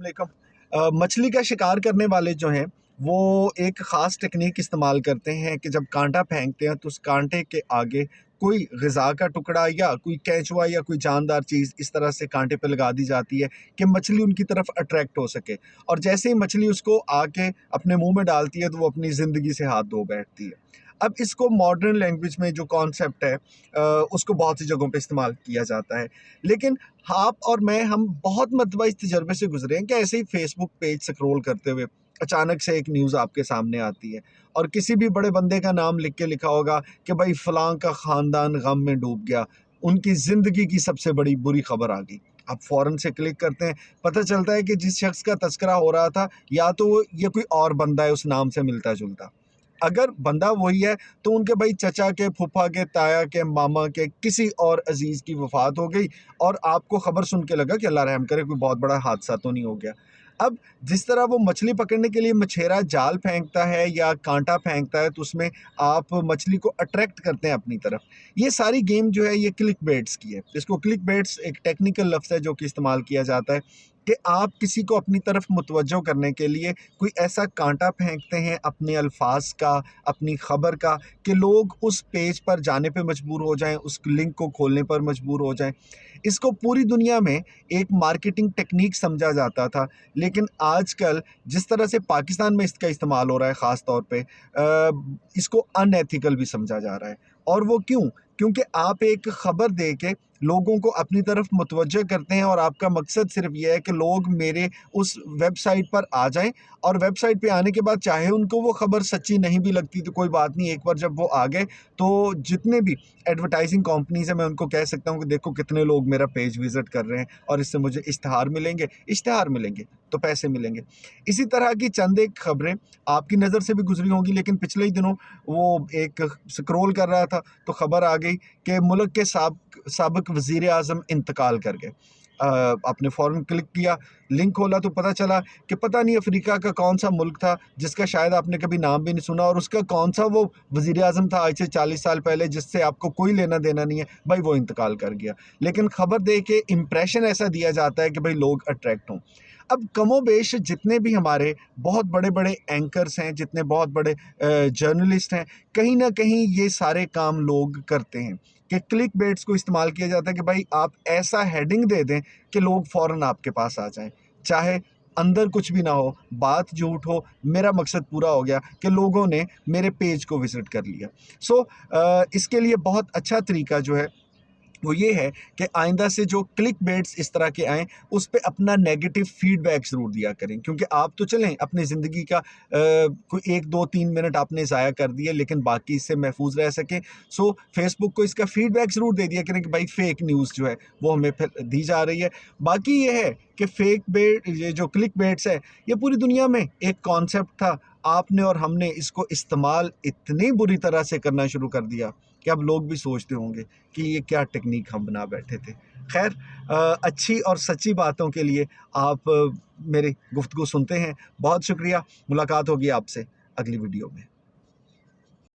अस्सलाम वालेकुम। मछली का शिकार करने वाले जो हैं वो एक ख़ास टेक्निक इस्तेमाल करते हैं कि जब कांटा फेंकते हैं तो उस कांटे के आगे कोई ग़िज़ा का टुकड़ा या कोई केंचुआ या कोई जानदार चीज़ इस तरह से कांटे पे लगा दी जाती है कि मछली उनकी तरफ अट्रैक्ट हो सके, और जैसे ही मछली उसको आके अपने मुंह में डालती है तो वो अपनी ज़िंदगी से हाथ धो बैठती है। अब इसको मॉडर्न लैंग्वेज में जो कॉन्सेप्ट है उसको बहुत सी जगहों पे इस्तेमाल किया जाता है, लेकिन आप और मैं हम बहुत मरतबा इस तजर्बे से गुजरे हैं कि ऐसे ही फेसबुक पेज स्क्रॉल करते हुए अचानक से एक न्यूज़ आपके सामने आती है और किसी भी बड़े बंदे का नाम लिख के लिखा होगा कि भाई फ़लाँ का ख़ानदान गम में डूब गया, उनकी ज़िंदगी की सबसे बड़ी बुरी खबर आ गई। आप फ़ौरन से क्लिक करते हैं, पता चलता है कि जिस शख्स का तज़किरा हो रहा था या तो ये कोई और बंदा है उस नाम से मिलता जुलता। अगर बंदा वही है तो उनके भाई चचा के, फूफा के, ताया के, मामा के किसी और अजीज़ की वफ़ात हो गई और आपको ख़बर सुन के लगा कि अल्लाह रहम करे कोई बहुत बड़ा हादसा तो नहीं हो गया। अब जिस तरह वो मछली पकड़ने के लिए मछेरा जाल फेंकता है या कांटा फेंकता है तो उसमें आप मछली को अट्रैक्ट करते हैं अपनी तरफ। ये सारी गेम जो है ये क्लिक बेट्स की है। इसको क्लिक बेट्स एक टेक्निकल लफ्ज़ है जो कि इस्तेमाल किया जाता है कि आप किसी को अपनी तरफ मुतवज्जो करने के लिए कोई ऐसा कांटा फेंकते हैं अपने अल्फाज का, अपनी ख़बर का, कि लोग उस पेज पर जाने पे मजबूर हो जाएं, उस लिंक को खोलने पर मजबूर हो जाएं। इसको पूरी दुनिया में एक मार्केटिंग टेक्निक समझा जाता था, लेकिन आजकल जिस तरह से पाकिस्तान में इसका इस्तेमाल हो रहा है ख़ास तौर पे इसको अनएथिकल भी समझा जा रहा है। और वो क्यों? क्योंकि आप एक ख़बर दे के लोगों को अपनी तरफ मुतवज्जह करते हैं और आपका मकसद सिर्फ ये है कि लोग मेरे उस वेबसाइट पर आ जाएं, और वेबसाइट पे आने के बाद चाहे उनको वो ख़बर सच्ची नहीं भी लगती तो कोई बात नहीं, एक बार जब वो आ गए तो जितने भी एडवर्टाइजिंग कंपनीज़ हैं मैं उनको कह सकता हूँ कि देखो कितने लोग मेरा पेज विज़िट कर रहे हैं और इससे मुझे इश्तिहार मिलेंगे तो पैसे मिलेंगे। इसी तरह की चंद एक ख़बरें आपकी नज़र से भी गुजरी होंगी, लेकिन पिछले ही दिनों वो एक स्क्रॉल कर रहा था तो ख़बर आ गई कि मुल्क के साबिक़ वज़ीर आज़म इंतकाल कर गए। आपने फ़ौरन क्लिक किया, लिंक खोला तो पता चला कि पता नहीं अफ्रीका का कौन सा मुल्क था जिसका शायद आपने कभी नाम भी नहीं सुना, और उसका कौन सा वो वज़ीर आज़म था आज से 40 साल पहले जिससे आपको कोई लेना देना नहीं है, भाई वो इंतकाल कर गया। लेकिन ख़बर दे के इम्प्रेशन ऐसा दिया जाता है कि भाई लोग अट्रैक्ट हों। अब कमोबेश जितने भी हमारे बहुत बड़े-बड़े एंकर्स हैं, जितने बहुत बड़े जर्नलिस्ट हैं, कहीं न कहीं ये सारे काम लोग करते हैं कि क्लिक बेट्स को इस्तेमाल किया जाता है कि भाई आप ऐसा हेडिंग दे दें कि लोग फ़ौरन आपके पास आ जाएँ। चाहे अंदर कुछ भी ना हो, बात झूठ हो, मेरा मकसद पूरा हो गया कि लोगों ने मेरे पेज को विज़िट कर लिया। इसके लिए बहुत अच्छा तरीका जो है वो ये है कि आइंदा से जो क्लिक बेट्स इस तरह के आएँ उस पे अपना नेगेटिव फीडबैक ज़रूर दिया करें, क्योंकि आप तो चलें अपनी ज़िंदगी का कोई 1, 2, 3 मिनट आपने ज़ाया कर दिए लेकिन बाकी इससे महफूज रह सकें। फेसबुक को इसका फीडबैक ज़रूर दे दिया करें कि भाई फेक न्यूज़ जो है वो हमें फिर दी जा रही है। बाकी ये है कि ये जो क्लिक बेट्स है ये पूरी दुनिया में एक कॉन्सेप्ट था, आपने और हमने इसको इस्तेमाल इतनी बुरी तरह से करना शुरू कर दिया कि अब लोग भी सोचते होंगे कि ये क्या टेक्निक हम बना बैठे थे। खैर, अच्छी और सच्ची बातों के लिए आप मेरी गुफ्तगू सुनते हैं। बहुत शुक्रिया। मुलाकात होगी आपसे अगली वीडियो में।